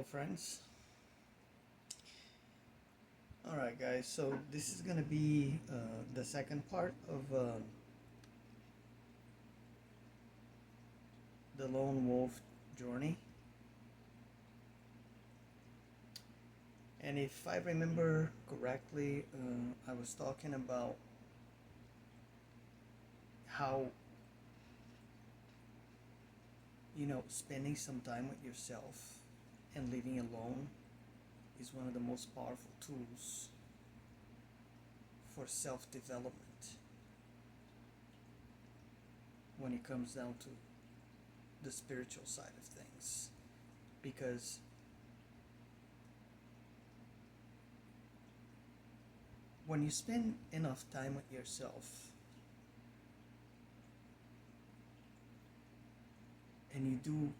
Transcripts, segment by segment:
Hello, friends. All right, guys. So this is gonna be the second part of the lone wolf journey. And if I remember correctly, I was talking about how spending some time with yourself and living alone is one of the most powerful tools for self-development when it comes down to the spiritual side of things, because when you spend enough time with yourself and you do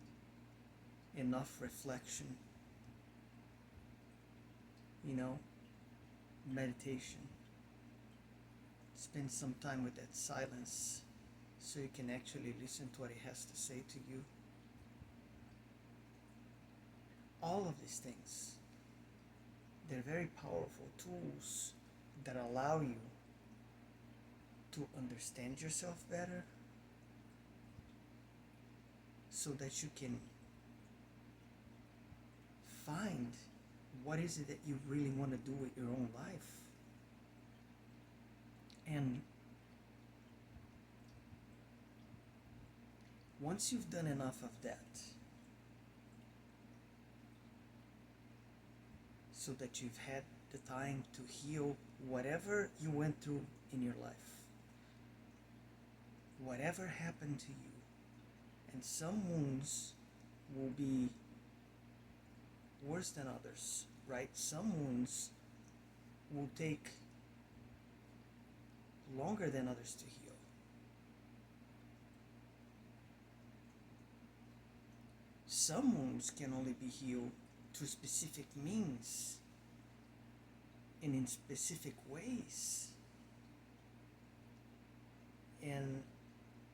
enough reflection, you know, meditation, spend some time with that silence so you can actually listen to what it has to say to you. All of these things, they're very powerful tools that allow you to understand yourself better so that you can find what is it that you really want to do with your own life. And once you've done enough of that, so that you've had the time to heal whatever you went through in your life, whatever happened to you, and some wounds will be worse than others, right? Some wounds will take longer than others to heal. Some wounds can only be healed through specific means and in specific ways. And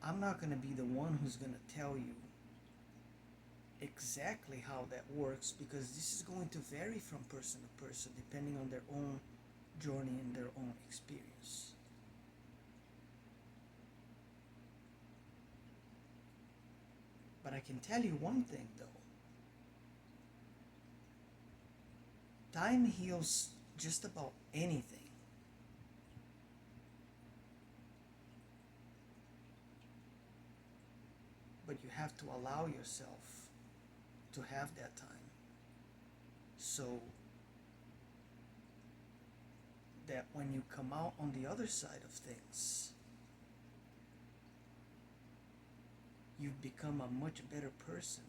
I'm not going to be the one who's going to tell you exactly how that works, because this is going to vary from person to person depending on their own journey and their own experience. But I can tell you one thing though. Time heals just about anything. But you have to allow yourself to have that time, so that when you come out on the other side of things, you've become a much better person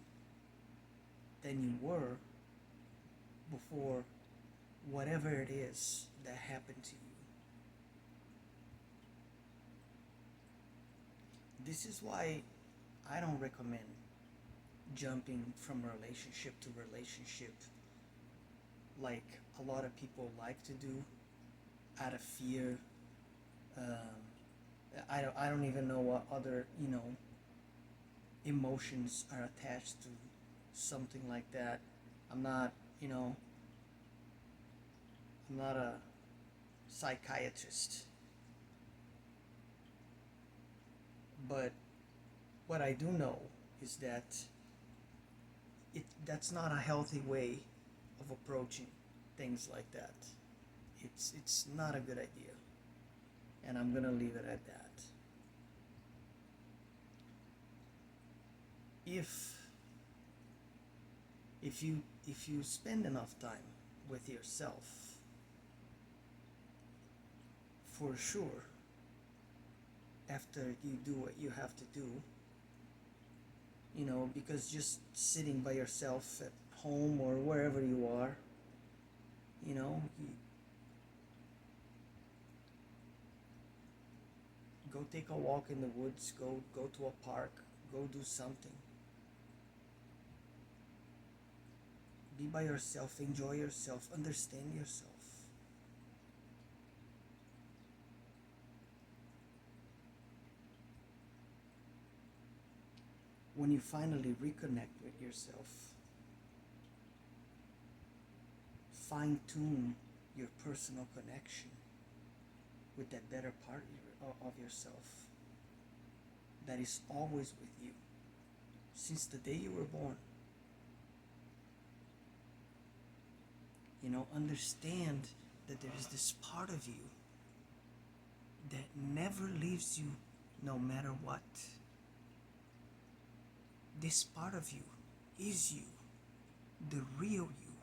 than you were before whatever it is that happened to you. This is why I don't recommend jumping from relationship to relationship like a lot of people like to do out of fear. I don't even know what other, emotions are attached to something like that. I'm not, I'm not a psychiatrist. But what I do know is that that's not a healthy way of approaching things like that. It's not a good idea. And I'm gonna leave it at that. If if you spend enough time with yourself, for sure, after you do what you have to do, because just sitting by yourself at home or wherever you are, you go take a walk in the woods, go to a park, go do something. Be by yourself, enjoy yourself, understand yourself. When you finally reconnect with yourself, fine tune your personal connection with that better part of yourself that is always with you since the day you were born. You know, understand that there is this part of you that never leaves you no matter what. This part of you is you, the real you,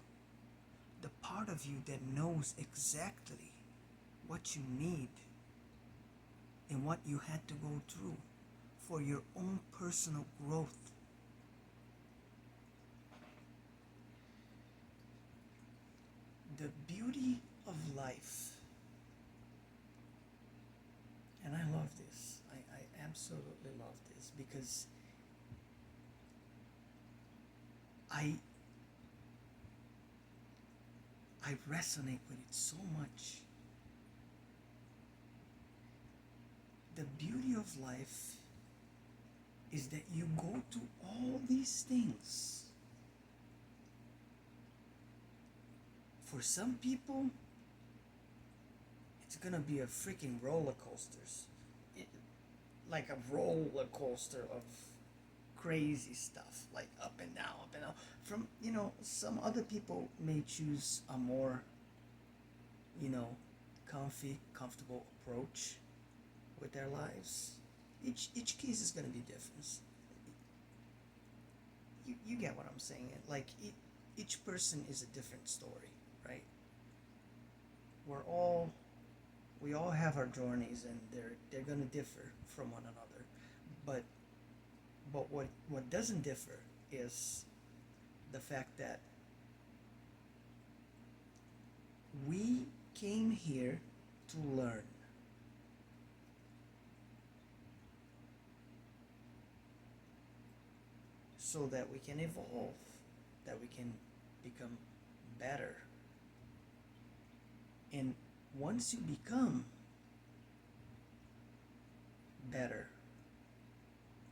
the part of you that knows exactly what you need and what you had to go through for your own personal growth. The beauty of life, and I love this, I absolutely love this because I resonate with it so much. The beauty of life is that you go through all these things. For some people, it's gonna be a freaking roller coasters. Like a roller coaster of crazy stuff, like up and down, up and down. From, you know, some other people may choose a more, you know, comfortable approach with their lives. Each case is gonna be different. You get what I'm saying? Like each person is a different story, right? We all have our journeys, and they're gonna differ from one another. But what doesn't differ is the fact that we came here to learn. So that we can evolve, that we can become better. And once you become better,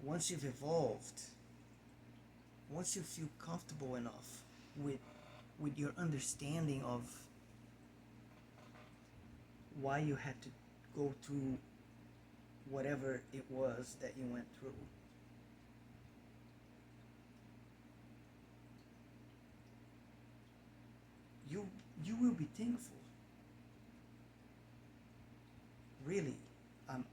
once you've evolved, once you feel comfortable enough with your understanding of why you had to go through whatever it was that you went through, you will be thankful. Really, I'm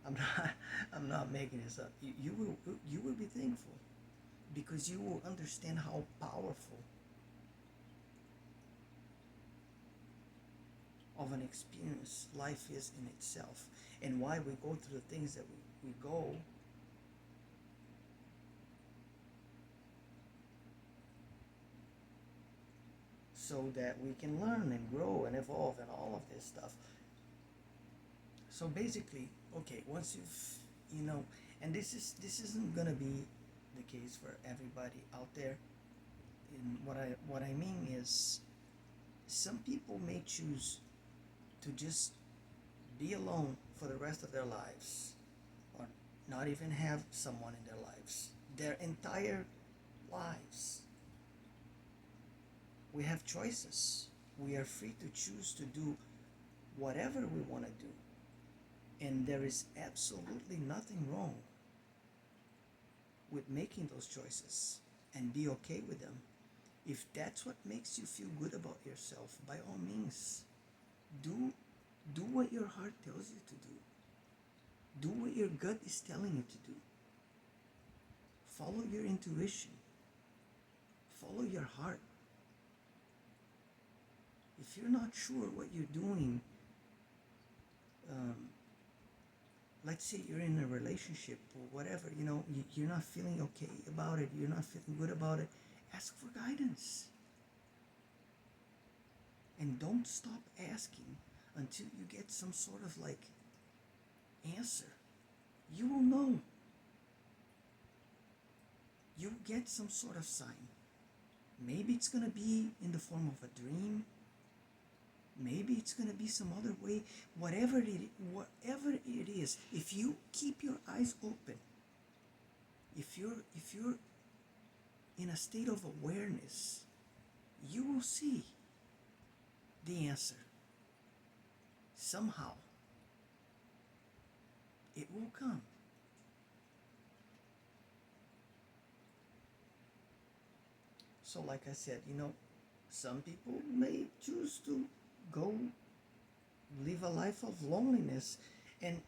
not I'm not making this up. You will be thankful because you will understand how powerful of an experience life is in itself, and why we go through the things that we go. So that we can learn and grow and evolve and all of this stuff. So basically, okay, once you've, you know, and this isn't gonna be the case for everybody out there. And what I mean is, some people may choose to just be alone for the rest of their lives, or not even have someone in their lives, their entire lives. We have choices. We are free to choose to do whatever we want to do. And there is absolutely nothing wrong with making those choices and be okay with them. If that's what makes you feel good about yourself, by all means, do what your heart tells you to do. Do what your gut is telling you to do. Follow your intuition. Follow your heart. If you're not sure what you're doing, let's say you're in a relationship or whatever, you know, you're not feeling okay about it, you're not feeling good about it, ask for guidance. And don't stop asking until you get some sort of like answer. You will know. You'll get some sort of sign. Maybe it's going to be in the form of a dream. Maybe it's going to be some other way. Whatever it is, if you keep your eyes open, if you're in a state of awareness, you will see the answer. Somehow, it will come. So, like I said, some people may choose to go live a life of loneliness. And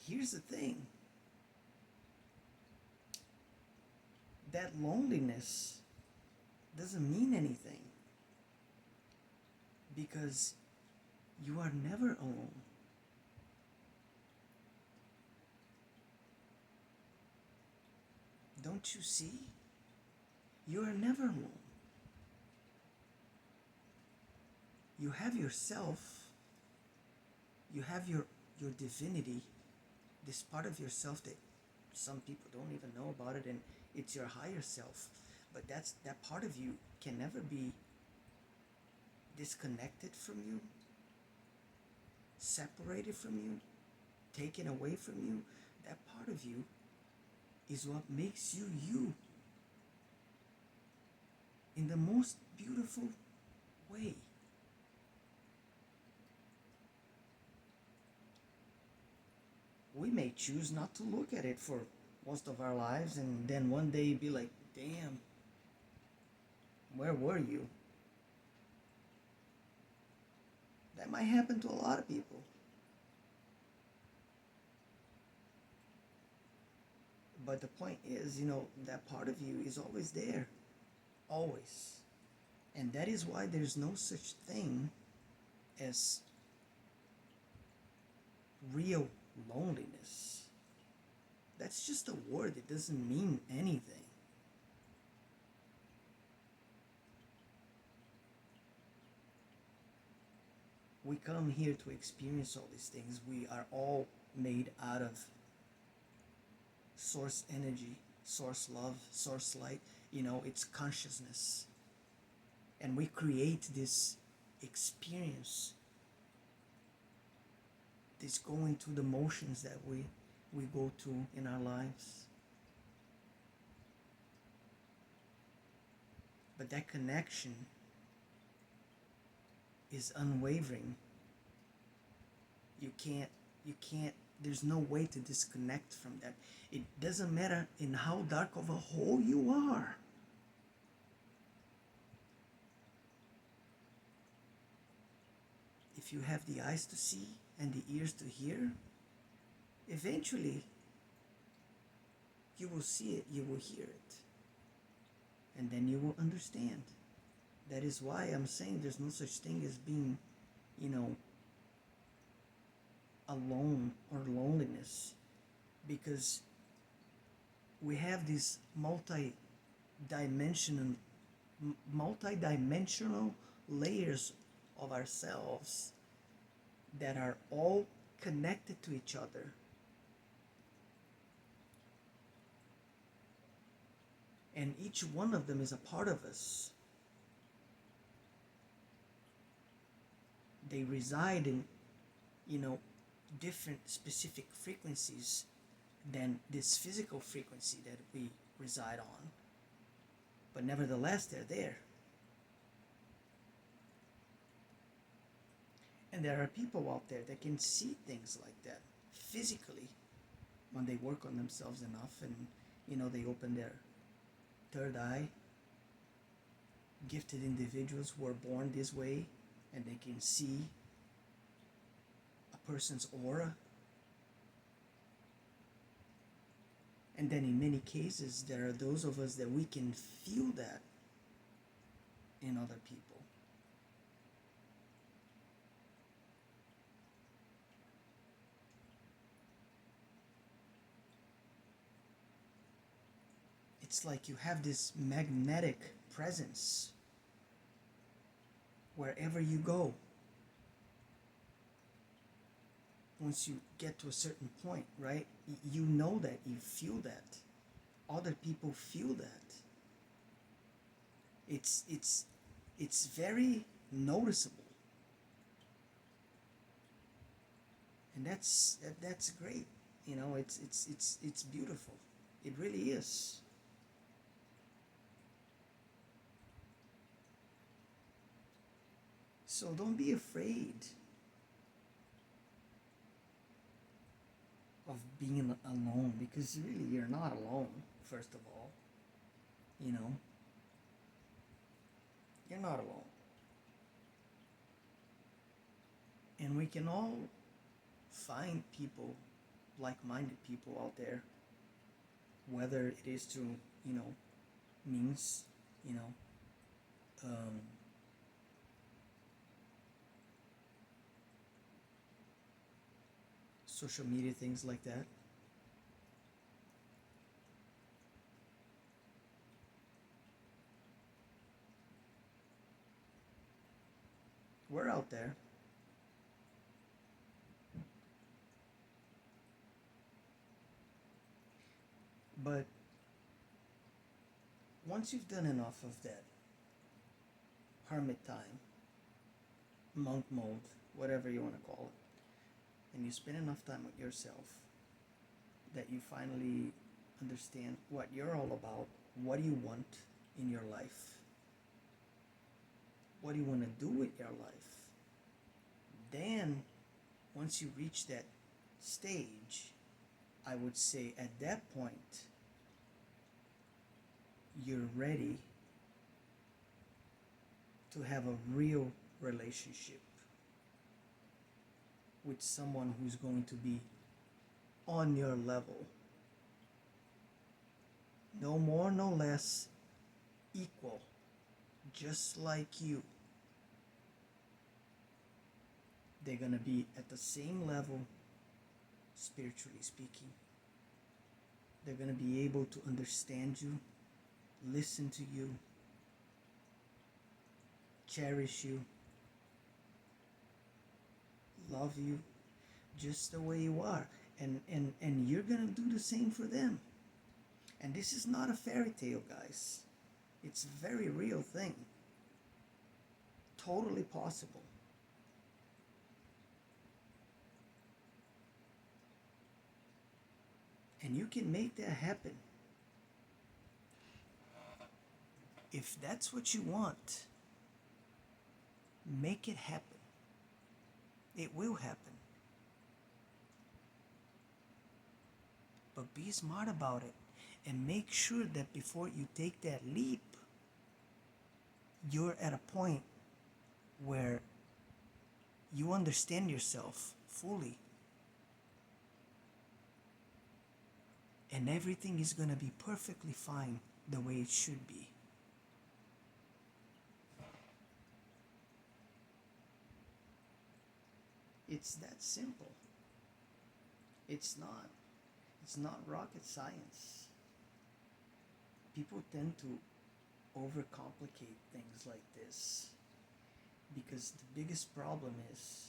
here's the thing, that loneliness doesn't mean anything because you are never alone. Don't you see? You are never alone. You have yourself, you have your divinity, this part of yourself that some people don't even know about it, and it's your higher self. But that part of you can never be disconnected from you, separated from you, taken away from you. That part of you is what makes you you in the most beautiful way. We may choose not to look at it for most of our lives and then one day be like, damn, where were you? That might happen to a lot of people. But the point is, that part of you is always there. Always. And that is why there's no such thing as real loneliness. That's just a word, it doesn't mean anything. We come here to experience all these things. We are all made out of source energy, source love, source light. It's consciousness. And we create this experience, this going through the motions that we go through in our lives. But that connection is unwavering. You can't, there's no way to disconnect from that. It doesn't matter in how dark of a hole you are. If you have the eyes to see and the ears to hear, eventually you will see it, you will hear it, and then you will understand. That is why I'm saying there's no such thing as being, alone or loneliness, because we have these multi-dimensional layers of ourselves that are all connected to each other. And each one of them is a part of us. They reside in, different specific frequencies than this physical frequency that we reside on. But nevertheless, they're there. And there are people out there that can see things like that physically when they work on themselves enough and, they open their third eye. Gifted individuals who are born this way and they can see a person's aura. And then in many cases, there are those of us that we can feel that in other people. It's like you have this magnetic presence wherever you go. Once you get to a certain point, right? You know that, you feel that. Other people feel that. It's very noticeable. And that's great. It's beautiful. It really is. So don't be afraid of being alone, because really you're not alone, first of all. You know, you're not alone. And we can all find people, like minded people out there, whether it is through, you know, means, you know, um, social media, things like that. We're out there. But once you've done enough of that hermit time, monk mode, whatever you want to call it, and you spend enough time with yourself, that you finally understand what you're all about, what do you want in your life, what do you want to do with your life, then once you reach that stage, I would say at that point, you're ready to have a real relationship with someone who's going to be on your level. No more, no less, equal, just like you. They're going to be at the same level, spiritually speaking. They're going to be able to understand you, listen to you, cherish you, love you just the way you are. And you're going to do the same for them. And this is not a fairy tale, guys. It's a very real thing. Totally possible. And you can make that happen. If that's what you want, make it happen. It will happen. But be smart about it and make sure that before you take that leap, you're at a point where you understand yourself fully. And everything is going to be perfectly fine the way it should be. It's that simple. It's not. It's not rocket science. People tend to overcomplicate things like this because the biggest problem is,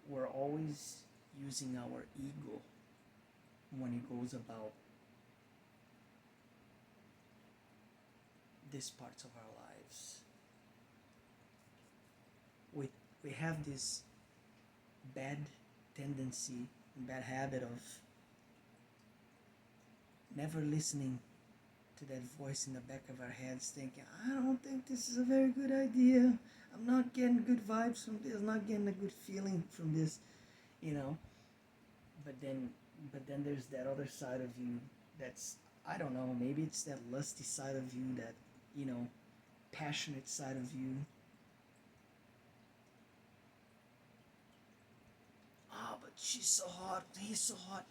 we're always using our ego when it goes about these parts of our lives. We have this bad tendency, bad habit of never listening to that voice in the back of our heads thinking, I don't think this is a very good idea. I'm not getting good vibes from this, I'm not getting a good feeling from this, you know. But then there's that other side of you that's, I don't know, maybe it's that lusty side of you, that, passionate side of you. Ah, but she's so hot, he's so hot,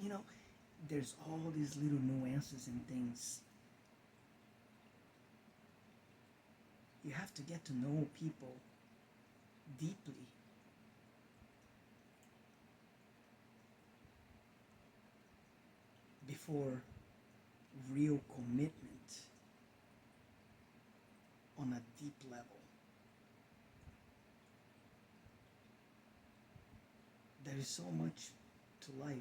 There's all these little nuances and things. You have to get to know people deeply before real commitment on a deep level. There is so much to life.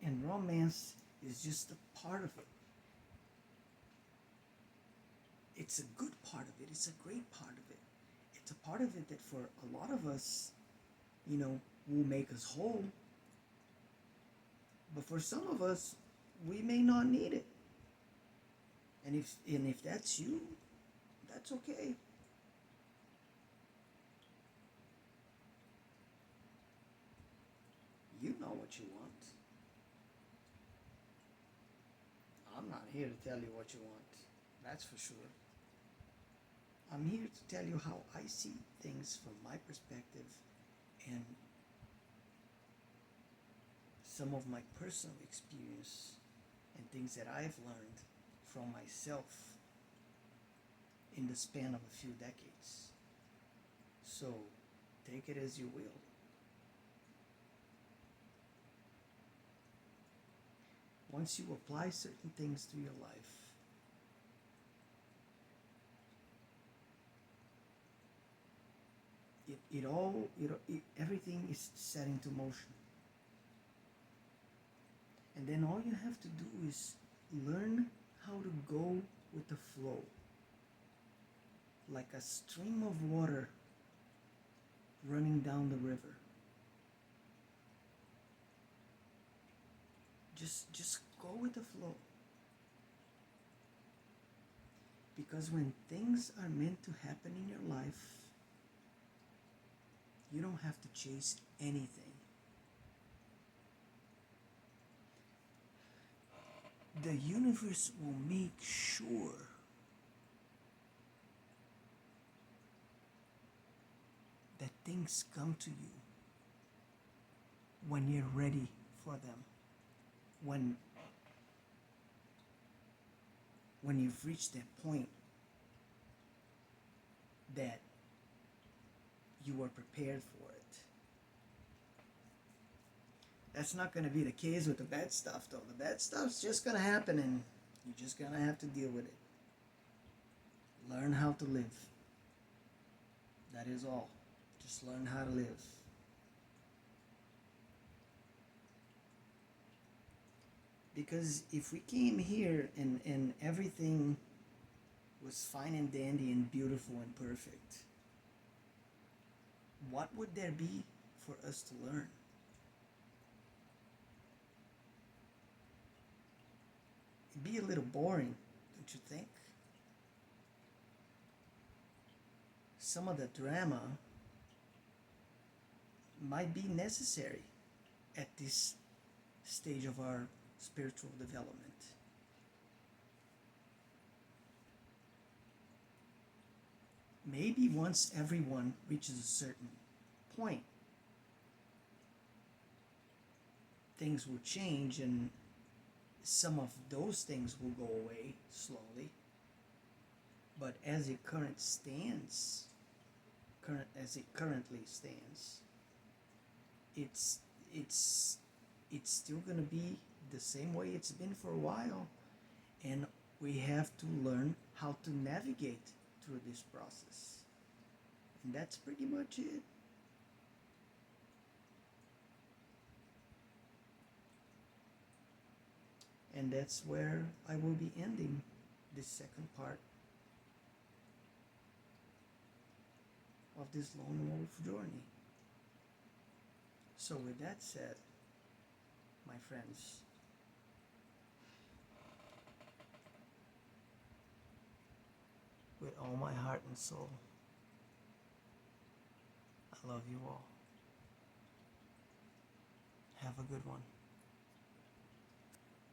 And romance is just a part of it. It's a good part of it. It's a great part of it. It's a part of it that for a lot of us, will make us whole. But for some of us, we may not need it. And if that's you, that's okay. You know what you want. I'm not here to tell you what you want. That's for sure. I'm here to tell you how I see things from my perspective and some of my personal experience and things that I've learned from myself in the span of a few decades. So take it as you will. Once you apply certain things to your life, everything is set into motion. And then all you have to do is learn how to go with the flow, like a stream of water running down the river. Just go with the flow. Because when things are meant to happen in your life, you don't have to chase anything. The universe will make sure that things come to you when you're ready for them. When you've reached that point that you are prepared for it. That's not going to be the case with the bad stuff, though. The bad stuff's just going to happen, and you're just going to have to deal with it. Learn how to live. That is all. Just learn how to live. Because if we came here and everything was fine and dandy and beautiful and perfect, what would there be for us to learn? It'd be a little boring, don't you think? Some of the drama might be necessary at this stage of our spiritual development. Maybe once everyone reaches a certain point, things will change and some of those things will go away slowly. But as it currently stands, it's still gonna be the same way it's been for a while, and we have to learn how to navigate through this process. And that's pretty much it. And that's where I will be ending this second part of this lone wolf journey. So with that said, my friends, with all my heart and soul, I love you all. Have a good one.